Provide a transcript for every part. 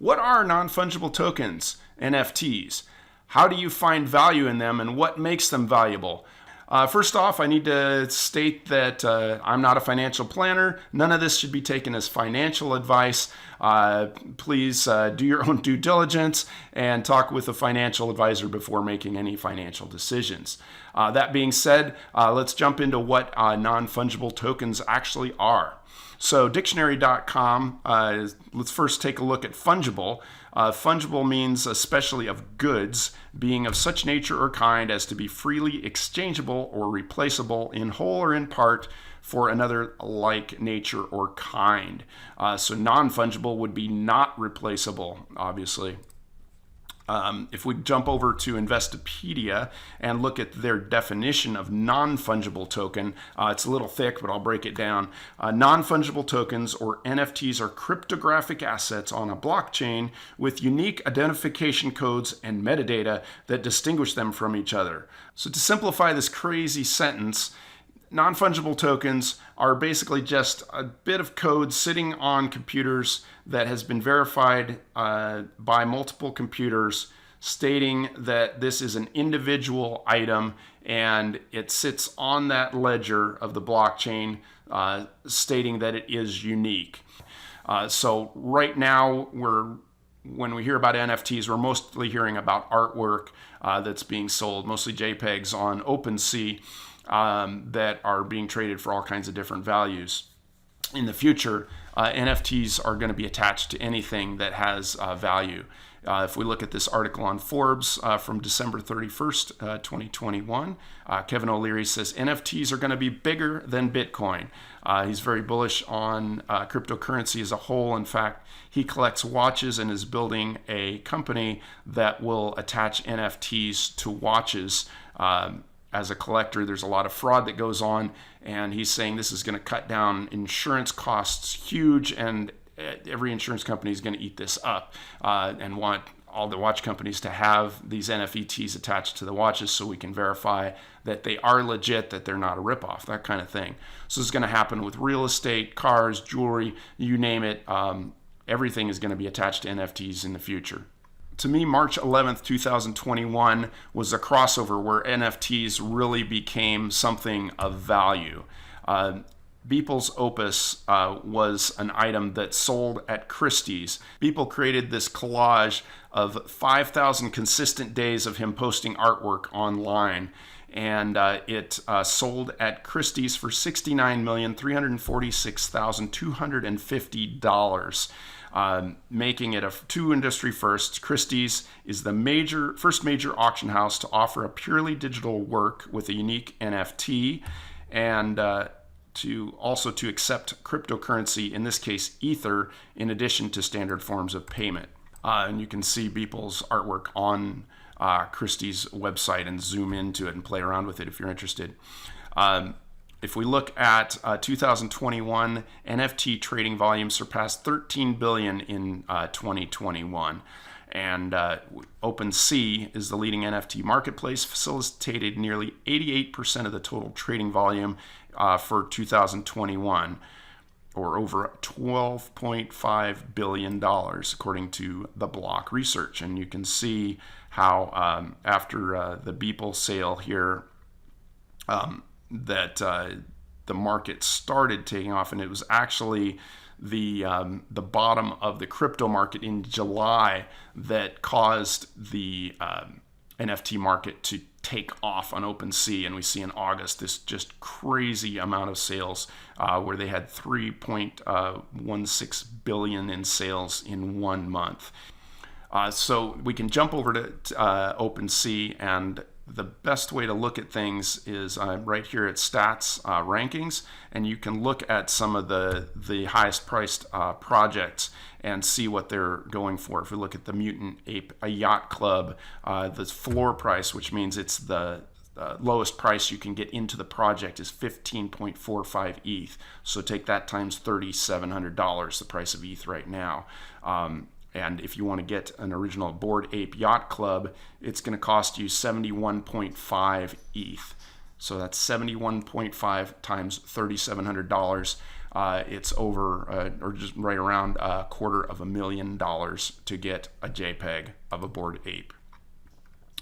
What are non-fungible tokens, NFTs? How do you find value in them, and what makes them valuable? First off, I need to state that I'm not a financial planner. None of this should be taken as financial advice. Please do your own due diligence and talk with a financial advisor before making any financial decisions. That being said, let's jump into what non-fungible tokens actually are. So dictionary.com, let's first take a look at fungible. Fungible means especially of goods, being of such nature or kind as to be freely exchangeable or replaceable in whole or in part for another like nature or kind. So non-fungible would be not replaceable, obviously. If we jump over to Investopedia and look at their definition of non-fungible token, it's a little thick, but I'll break it down. Non-fungible tokens, or NFTs, are cryptographic assets on a blockchain with unique identification codes and metadata that distinguish them from each other. So to simplify this crazy sentence, non-fungible tokens are basically just a bit of code sitting on computers that has been verified by multiple computers, stating that this is an individual item and it sits on that ledger of the blockchain, stating that it is unique. So right now, when we hear about NFTs, we're mostly hearing about artwork that's being sold, mostly JPEGs on OpenSea, that are being traded for all kinds of different values. In the future, NFTs are going to be attached to anything that has value. If we look at this article on Forbes from December 31st, 2021, Kevin O'Leary says NFTs are going to be bigger than Bitcoin. He's very bullish on cryptocurrency as a whole. In fact, he collects watches and is building a company that will attach NFTs to watches. As a collector, there's a lot of fraud that goes on, and he's saying this is going to cut down insurance costs huge, and every insurance company is going to eat this up and want all the watch companies to have these NFTs attached to the watches so we can verify that they are legit, that they're not a ripoff, that kind of thing. So this is going to happen with real estate, cars, jewelry, you name it. Everything is going to be attached to NFTs in the future. To me, March 11th, 2021 was a crossover where NFTs really became something of value. Beeple's Opus was an item that sold at Christie's. Beeple created this collage of 5,000 consistent days of him posting artwork online, and it sold at Christie's for $69,346,250. Making it two industry firsts. Christie's is the first major auction house to offer a purely digital work with a unique NFT, and to accept cryptocurrency, in this case Ether, in addition to standard forms of payment. And you can see Beeple's artwork on Christie's website and zoom into it and play around with it if you're interested. If we look at 2021, NFT trading volume surpassed 13 billion in 2021. And OpenSea is the leading NFT marketplace, facilitated nearly 88% of the total trading volume for 2021, or over $12.5 billion, according to the Block Research. And you can see how after the Beeple sale here, that the market started taking off, and it was actually the bottom of the crypto market in July that caused the NFT market to take off on OpenSea. And we see in August this just crazy amount of sales where they had 3.16 billion in sales in 1 month. So we can jump over to OpenSea, and the best way to look at things is right here at stats rankings, and you can look at some of the highest priced projects and see what they're going for. If we look at the Mutant Ape, a yacht club, the floor price, which means it's the lowest price you can get into the project, is 15.45 ETH. So take that times $3,700, the price of ETH right now. And if you want to get an original Bored Ape Yacht Club, it's going to cost you 71.5 ETH. So that's 71.5 times $3,700. it's over or just right around $250,000 to get a JPEG of a Bored Ape.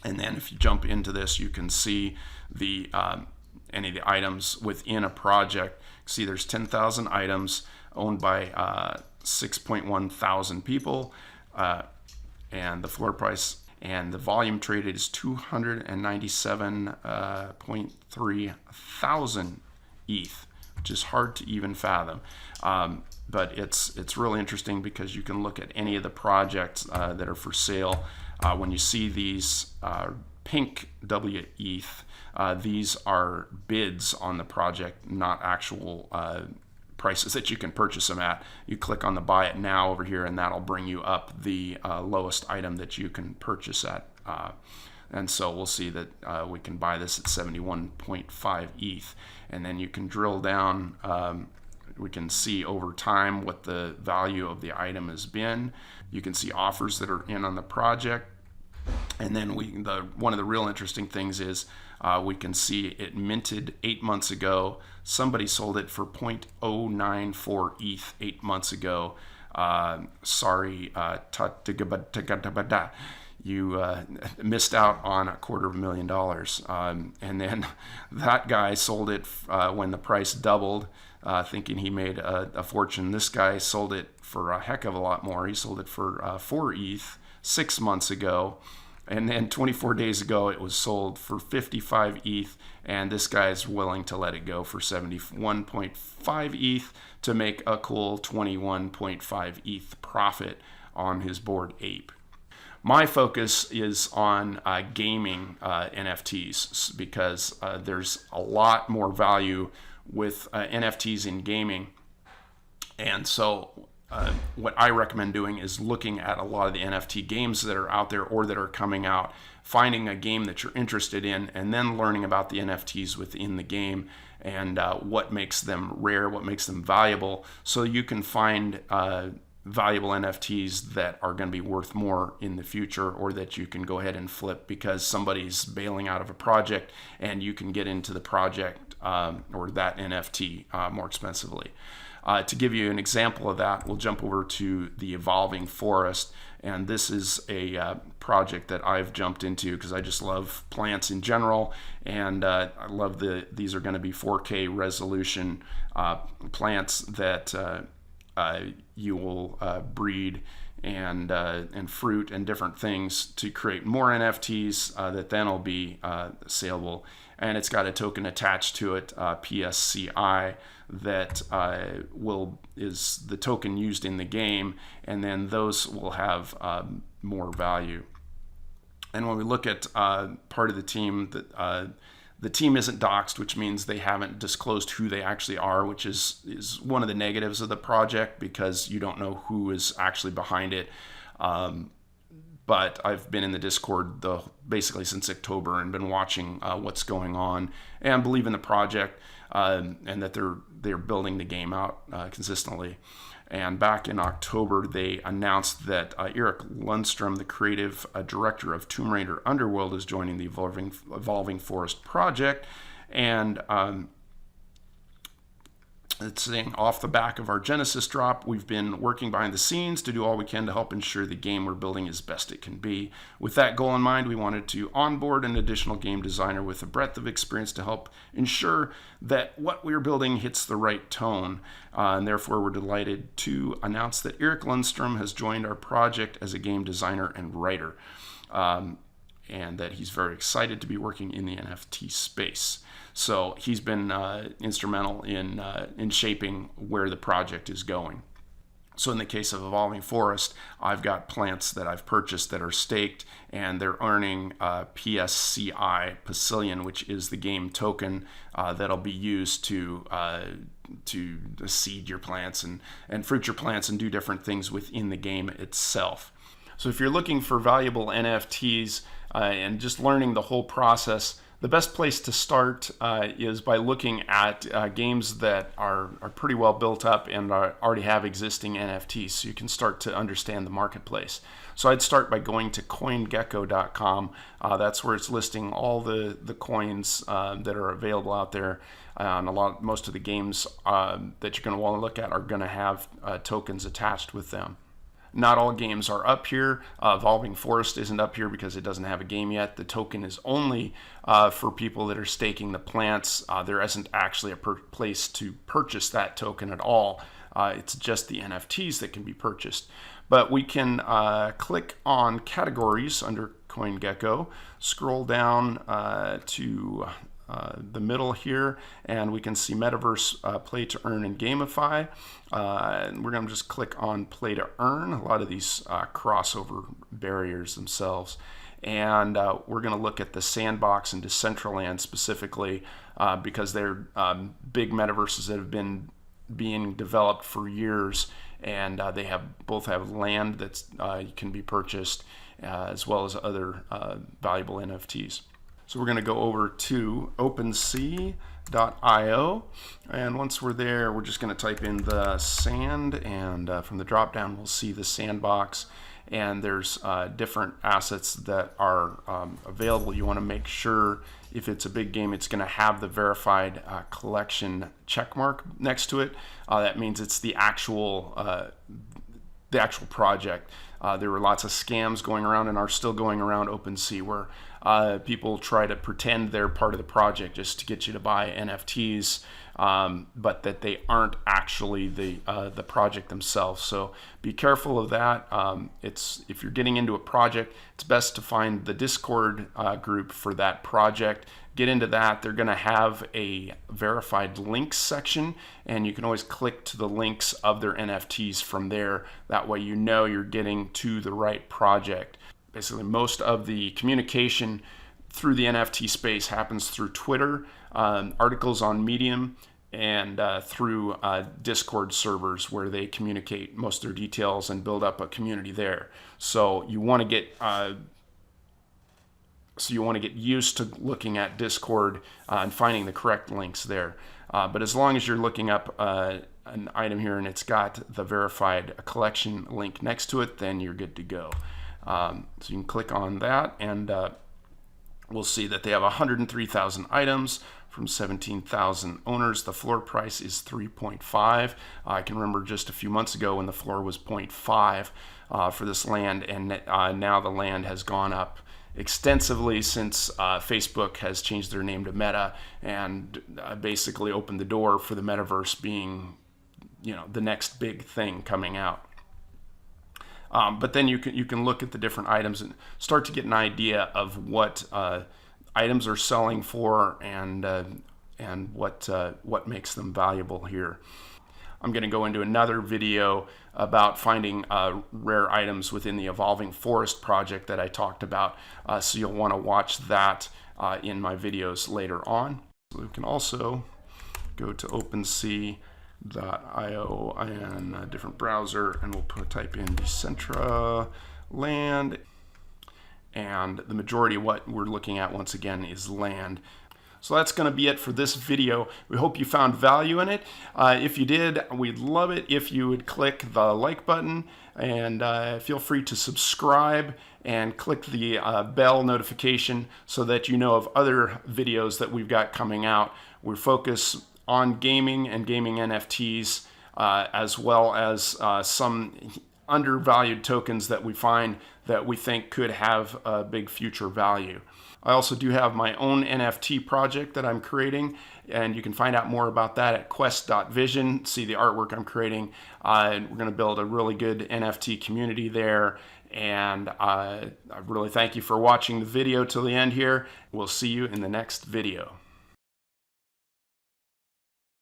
And then if you jump into this, you can see the any of the items within a project. See, there's 10,000 items owned by 6.1 thousand people, and the floor price and the volume traded is 297.3 thousand ETH, which is hard to even fathom. But it's really interesting because you can look at any of the projects that are for sale. When you see these pink WETH, these are bids on the project, not actual prices that you can purchase them at. You click on the buy it now over here, and that'll bring you up the lowest item that you can purchase at. And so we'll see that we can buy this at 71.5 ETH, and then you can drill down. We can see over time what the value of the item has been. You can see offers that are in on the project. And then one of the real interesting things is we can see it minted 8 months ago. Somebody sold it for 0.094 ETH 8 months ago. You missed out on $250,000. And then that guy sold it when the price doubled, thinking he made a fortune. This guy sold it for a heck of a lot more. He sold it for 4 ETH 6 months ago. And then 24 days ago, it was sold for 55 ETH, and this guy is willing to let it go for 71.5 ETH to make a cool 21.5 ETH profit on his Bored Ape. My focus is on gaming NFTs because there's a lot more value with NFTs in gaming. And so what I recommend doing is looking at a lot of the NFT games that are out there or that are coming out, finding a game that you're interested in, and then learning about the NFTs within the game and what makes them rare, what makes them valuable, so you can find valuable NFTs that are going to be worth more in the future, or that you can go ahead and flip because somebody's bailing out of a project and you can get into the project or that NFT more expensively. To give you an example of that, we'll jump over to the Evolving Forest, and this is a project that I've jumped into because I just love plants in general, and I love these are going to be 4K resolution plants that you will breed and fruit and different things to create more NFTs that then will be saleable. And it's got a token attached to it, PSCI, that is the token used in the game, and then those will have more value. And when we look at part of the team, the team isn't doxed, which means they haven't disclosed who they actually are, which is one of the negatives of the project because you don't know who is actually behind it. But I've been in the Discord basically since October and been watching what's going on and believe in the project and that they're building the game out consistently. And back in October, they announced that Erik Lundstrom, the creative director of Tomb Raider Underworld, is joining the Evolving Forest project. And it's saying, off the back of our Genesis drop, we've been working behind the scenes to do all we can to help ensure the game we're building is best it can be. With that goal in mind, we wanted to onboard an additional game designer with a breadth of experience to help ensure that what we're building hits the right tone. And therefore, we're delighted to announce that Erik Lundstrom has joined our project as a game designer and writer, and that he's very excited to be working in the NFT space. So he's been instrumental in shaping where the project is going. So in the case of Evolving Forest, I've got plants that I've purchased that are staked, and they're earning PSCI, Pacillion, which is the game token that'll be used to seed your plants and fruit your plants and do different things within the game itself. So if you're looking for valuable NFTs and just learning the whole process, The best place to start is by looking at games that are pretty well built up and already have existing NFTs, so you can start to understand the marketplace. So I'd start by going to CoinGecko.com. That's where it's listing all the coins that are available out there. And most of the games that you're going to want to look at are going to have tokens attached with them. Not all games are up here. Evolving Forest isn't up here because it doesn't have a game yet. The token is only for people that are staking the plants. There isn't actually a place to purchase that token at all. It's just the NFTs that can be purchased. But we can click on categories under CoinGecko, scroll down to the middle here, and we can see Metaverse, Play to Earn, and Gamify. And we're going to just click on Play to Earn, a lot of these crossover barriers themselves. And we're going to look at the Sandbox and Decentraland specifically because they're big metaverses that have been being developed for years, and they both have land that can be purchased as well as other valuable NFTs. So we're going to go over to OpenSea.io, and once we're there, we're just going to type in the sand, and from the drop down we'll see the Sandbox, and there's different assets that are available. You want to make sure if it's a big game, it's going to have the verified collection checkmark next to it. That means it's the actual project. There were lots of scams going around and are still going around OpenSea where people try to pretend they're part of the project just to get you to buy NFTs, but that they aren't actually the project themselves. So be careful of that. If you're getting into a project, it's best to find the Discord group for that project. Get into that. They're going to have a verified links section, and you can always click to the links of their NFTs from there. That way you know you're getting to the right project. Basically, most of the communication through the NFT space happens through Twitter, articles on Medium, and through Discord servers where they communicate most of their details and build up a community there. So you want to get used to looking at Discord and finding the correct links there. But as long as you're looking up an item here and it's got the verified collection link next to it, then you're good to go. So you can click on that, and we'll see that they have 103,000 items from 17,000 owners. The floor price is 3.5. I can remember just a few months ago when the floor was 0.5 for this land, and now the land has gone up extensively since Facebook has changed their name to Meta and basically opened the door for the metaverse being, the next big thing coming out. But then you can look at the different items and start to get an idea of what items are selling for and what makes them valuable here. I'm going to go into another video about finding rare items within the Evolving Forest project that I talked about, so you'll want to watch that in my videos later on. So we can also go to OpenSea.io in a different browser, and we'll type in Decentraland, and the majority of what we're looking at once again is land. So that's going to be it for this video. We hope you found value in it. If you did, we'd love it if you would click the like button, and feel free to subscribe and click the bell notification so that you know of other videos that we've got coming out. We focus on gaming and gaming NFTs, as well as some undervalued tokens that we find that we think could have a big future value. I also do have my own NFT project that I'm creating, and you can find out more about that at quest.vision. See the artwork I'm creating. We're going to build a really good NFT community there, and I really thank you for watching the video till the end here. We'll see you in the next video.